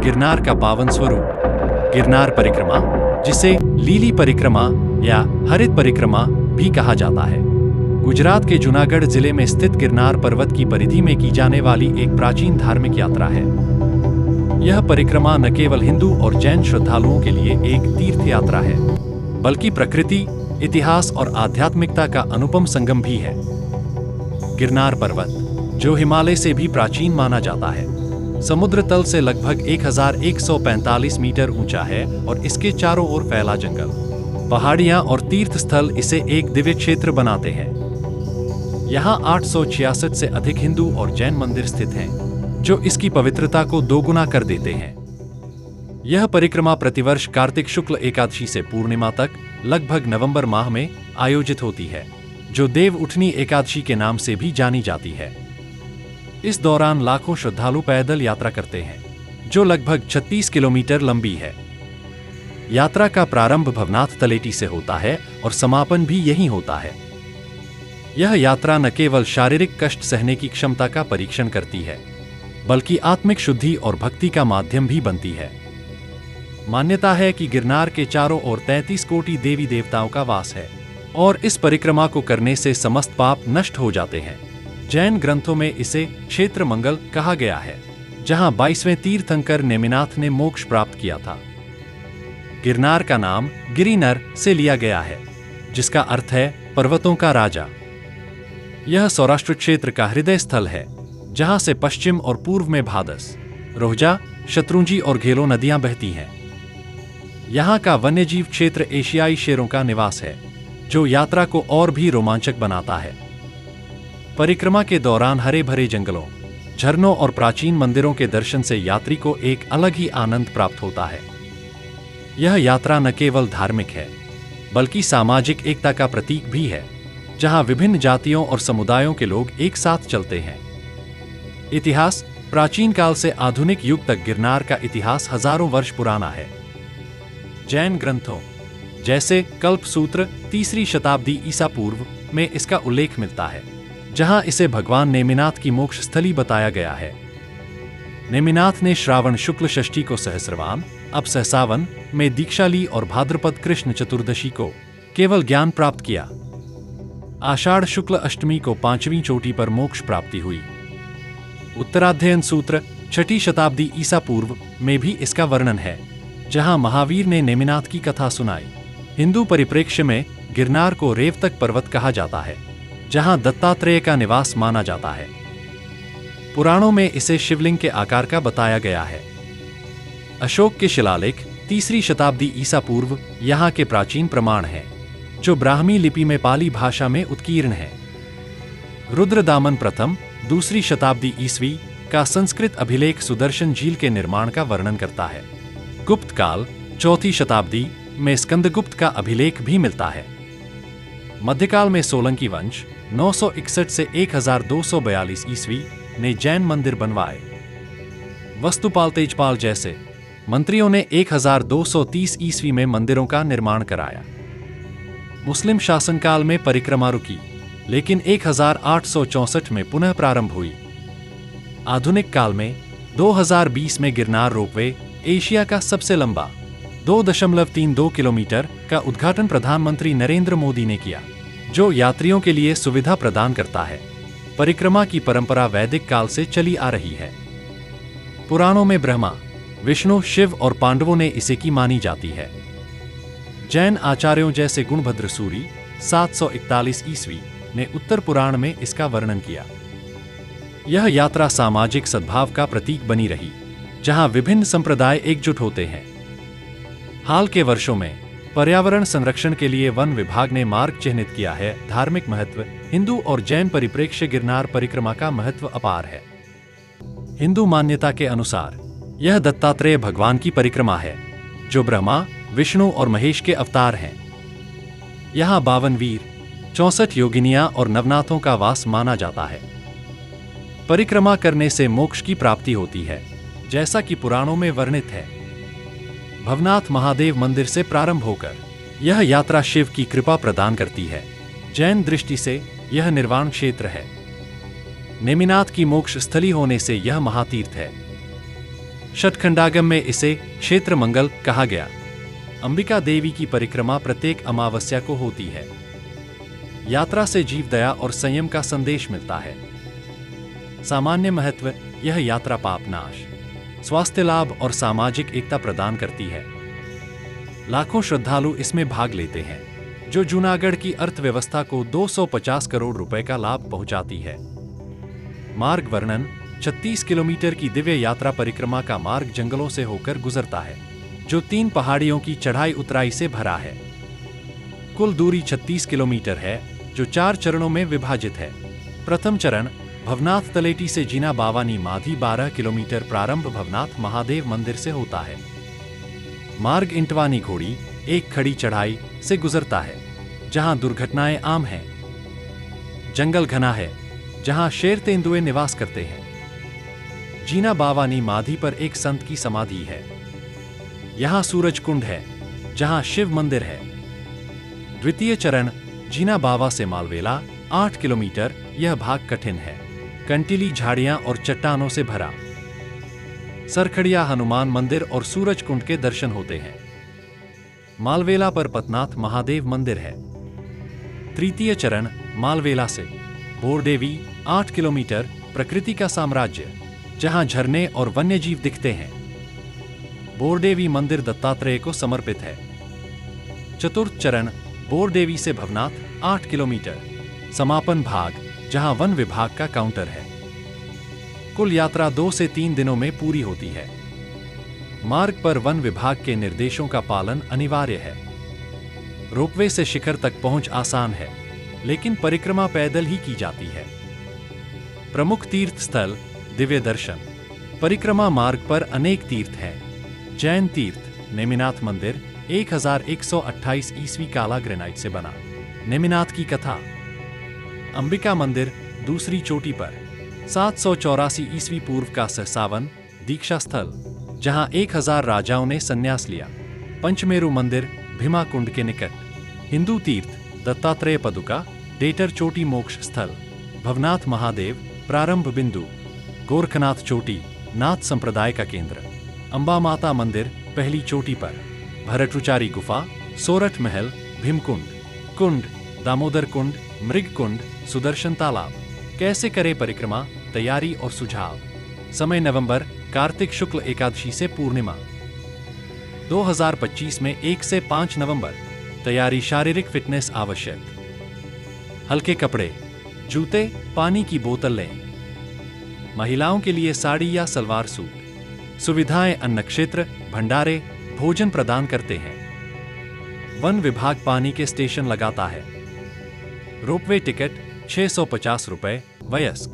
गिरनार का पावन स्वरूप। गिरनार परिक्रमा, जिसे लीली परिक्रमा या हरित परिक्रमा भी कहा जाता है, गुजरात के जूनागढ़ जिले में स्थित गिरनार पर्वत की परिधि में की जाने वाली एक प्राचीन धार्मिक यात्रा है। यह परिक्रमा न केवल हिंदू और जैन श्रद्धालुओं के लिए एक तीर्थ यात्रा है, बल्कि प्रकृति, इतिहास और आध्यात्मिकता का अनुपम संगम भी है। गिरनार पर्वत, जो हिमालय से भी प्राचीन माना जाता है, समुद्र तल से लगभग 1145 मीटर ऊंचा है और इसके चारों ओर फैला जंगल, पहाड़ियां और तीर्थ स्थल इसे एक दिव्य क्षेत्र बनाते हैं। यहाँ 866 से अधिक हिंदू और जैन मंदिर स्थित हैं, जो इसकी पवित्रता को दोगुना कर देते हैं। यह परिक्रमा प्रतिवर्ष कार्तिक शुक्ल एकादशी से पूर्णिमा तक लगभग नवंबर माह में आयोजित होती है, जो देव उठनी एकादशी के नाम से भी जानी जाती है। इस दौरान लाखों श्रद्धालु पैदल यात्रा करते हैं, जो लगभग 36 किलोमीटर लंबी है। यात्रा का प्रारंभ भवनाथ तलेटी से होता है और समापन भी यहीं होता है। यह यात्रा न केवल शारीरिक कष्ट सहने की क्षमता का परीक्षण करती है, बल्कि आत्मिक शुद्धि और भक्ति का माध्यम भी बनती है। मान्यता है कि गिरनार के चारों ओर 33 कोटि देवी देवताओं का वास है और इस परिक्रमा को करने से समस्त पाप नष्ट हो जाते हैं। जैन ग्रंथों में इसे क्षेत्र मंगल कहा गया है, जहां 22वें तीर्थंकर नेमिनाथ ने मोक्ष प्राप्त किया था। गिरनार का नाम गिरिनर से लिया गया है, जिसका अर्थ है पर्वतों का राजा। यह सौराष्ट्र क्षेत्र का हृदय स्थल है, जहां से पश्चिम और पूर्व में भादस, रोहजा, शत्रुंजी और घेलो नदियां बहती हैं। यहाँ का वन्यजीव क्षेत्र एशियाई शेरों का निवास है, जो यात्रा को और भी रोमांचक बनाता है। परिक्रमा के दौरान हरे भरे जंगलों, झरनों और प्राचीन मंदिरों के दर्शन से यात्री को एक अलग ही आनंद प्राप्त होता है। यह यात्रा न केवल धार्मिक है, बल्कि सामाजिक एकता का प्रतीक भी है, जहां विभिन्न जातियों और समुदायों के लोग एक साथ चलते हैं। इतिहास, प्राचीन काल से आधुनिक युग तक गिरनार का इतिहास हजारों वर्ष पुराना है। जैन ग्रंथों जैसे कल्पसूत्र 3री शताब्दी ईसा पूर्व में इसका उल्लेख मिलता है, जहां इसे भगवान नेमिनाथ की मोक्ष स्थली बताया गया है। नेमिनाथ ने श्रावण शुक्ल षष्ठी को सहस्रवान, अब सहसावन में दीक्षा ली और भाद्रपद कृष्ण चतुर्दशी को केवल ज्ञान प्राप्त किया। आषाढ़ शुक्ल अष्टमी को 5वीं चोटी पर मोक्ष प्राप्ति हुई। उत्तराध्ययन सूत्र 6ठी शताब्दी ईसा पूर्व में भी इसका वर्णन है, जहां महावीर ने नेमिनाथ की कथा सुनाई। हिंदू परिप्रेक्ष्य में गिरनार को रेवतक पर्वत कहा जाता है, जहां दत्तात्रेय का निवास माना जाता है। पुराणों में इसे शिवलिंग के आकार का बताया गया है। अशोक के शिलालेख 3री शताब्दी ईसा पूर्व यहाँ के प्राचीन प्रमाण हैं, जो ब्राह्मी लिपि में पाली भाषा में उत्कीर्ण है। रुद्रदामन प्रथम 2री शताब्दी ईस्वी का संस्कृत अभिलेख सुदर्शन झील के निर्माण का वर्णन करता है। गुप्त काल 4ठी शताब्दी में स्कंदगुप्त का अभिलेख भी मिलता है। मध्यकाल में सोलंकी वंश 961 से 1242 ईस्वी ने जैन मंदिर बनवाए। वस्तुपाल तेजपाल जैसे मंत्रियों ने 1230 ईस्वी में मंदिरों का निर्माण कराया। मुस्लिम शासनकाल में परिक्रमा रुकी, लेकिन 1864 में पुनः प्रारंभ हुई। आधुनिक काल में 2020 में गिरनार रोपवे, एशिया का सबसे लंबा 2.32 किलोमीटर का उद्घाटन प्रधानमंत्री नरेंद्र मोदी ने किया, जो यात्रियों के लिए सुविधा प्रदान करता है। परिक्रमा की परंपरा वैदिक काल से चली आ रही है। पुराणों में ब्रह्मा, विष्णु, शिव और पांडवों ने इसे की मानी जाती है। जैन आचार्यों जैसे गुणभद्र सूरी 741 ईस्वी ने उत्तर पुराण में इसका वर्णन किया। यह यात्रा सामाजिक सद्भाव का प्रतीक बनी रही, जहां विभिन्न संप्रदाय एकजुट होते हैं। हाल के वर्षों में पर्यावरण संरक्षण के लिए वन विभाग ने मार्ग चिन्हित किया है। धार्मिक महत्व, हिंदू और जैन परिप्रेक्ष्य गिरनार परिक्रमा का महत्व अपार है। हिंदू मान्यता के अनुसार यह दत्तात्रेय भगवान की परिक्रमा है, जो ब्रह्मा, विष्णु और महेश के अवतार हैं। यहाँ 52 वीर, 64 योगिनियां और नवनाथों का वास माना जाता है। परिक्रमा करने से मोक्ष की प्राप्ति होती है, जैसा कि पुराणों में वर्णित है। भवनाथ महादेव मंदिर से प्रारंभ होकर यह यात्रा शिव की कृपा प्रदान करती है। जैन दृष्टि से यह निर्वाण क्षेत्र है। नेमिनाथ की मोक्ष स्थली होने से यह महातीर्थ है। षटखंडागम में इसे क्षेत्र मंगल कहा गया। अंबिका देवी की परिक्रमा प्रत्येक अमावस्या को होती है। यात्रा से जीव दया और संयम का संदेश मिलता है। सामान्य महत्व: यह यात्रा पाप नाश, स्वास्थ्य लाभ और सामाजिक एकता प्रदान करती है। लाखों श्रद्धालु इसमें भाग लेते हैं, जो जूनागढ़ की अर्थव्यवस्था को 250 करोड़ रुपए का लाभ पहुंचाती है। मार्ग वर्णन: 36 किलोमीटर की दिव्य यात्रा परिक्रमा का मार्ग जंगलों से होकर गुजरता है, जो 3 पहाड़ियों की चढ़ाई उतराई से भरा है। कुल दूरी 36 किलोमीटर है, जो 4 चरणों में विभाजित है। प्रथम चरण भवनाथ तलेटी से जीना बावानी माधी 12 किलोमीटर प्रारंभ भवनाथ महादेव मंदिर से होता है। मार्ग इंटवानी घोड़ी एक खड़ी चढ़ाई से गुजरता है, जहां दुर्घटनाएं आम हैं। जंगल घना है, जहां शेर तेंदुए निवास करते हैं। जीना बावानी माधी पर एक संत की समाधि है। यहां सूरज कुंड है, जहां शिव मंदिर है। द्वितीय चरण जीना बावा से मालवेला 8 किलोमीटर। यह भाग कठिन है, कंटीली झाड़ियां और चट्टानों से भरा। सरखड़िया हनुमान मंदिर और सूरज कुंड के दर्शन होते हैं। मालवेला पर पतनाथ महादेव मंदिर है। तृतीय चरण मालवेला से बोरदेवी 8 किलोमीटर। प्रकृति का साम्राज्य, जहां झरने और वन्यजीव दिखते हैं। बोरदेवी मंदिर दत्तात्रेय को समर्पित है। चतुर्थ चरण बोरदेवी से भवनाथ 8 किलोमीटर। समापन भाग, जहां वन विभाग का काउंटर है। कुल यात्रा 2 से 3 दिनों में पूरी होती है। मार्ग पर वन विभाग के निर्देशों का पालन अनिवार्य है। रोपवे से शिखर तक पहुंच आसान है, लेकिन परिक्रमा पैदल ही की जाती है। प्रमुख तीर्थ स्थल: दिव्य दर्शन। परिक्रमा मार्ग पर अनेक तीर्थ हैं। जैन तीर्थ नेमिनाथ मंदिर 1128 ईस्वी काला ग्रेनाइट से बना। नेमिनाथ की कथा। अंबिका मंदिर दूसरी चोटी पर 784 ईस्वी पूर्व का सहसावन दीक्षा स्थल, जहां 1000 राजाओं ने संन्यास लिया। पंचमेरु मंदिर भीमा कुंड के निकट। हिंदू तीर्थ दत्तात्रेय पदुका डेटर चोटी मोक्ष स्थल। भवनाथ महादेव प्रारंभ बिंदु। गोरखनाथ चोटी नाथ संप्रदाय का केंद्र। अंबा माता मंदिर पहली चोटी पर। भरतुचारी गुफा, सोरठ महल, भीमकुंड कुंड, दामोदर कुंड, मृग कुंड, सुदर्शन तालाब। कैसे करें परिक्रमा, तैयारी और सुझाव। समय नवंबर कार्तिक शुक्ल एकादशी से पूर्णिमा 2025 में 1 से 5 नवंबर। तैयारी शारीरिक फिटनेस आवश्यक। हल्के कपड़े, जूते, पानी की बोतल लें। महिलाओं के लिए साड़ी या सलवार सूट। सुविधाएं: अन्न क्षेत्र, भंडारे, भोजन प्रदान करते हैं। वन विभाग पानी के स्टेशन लगाता है। रोपवे टिकट 650 रुपए। वयस्क।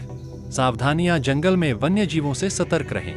सावधानियां: जंगल में वन्य जीवों से सतर्क रहें।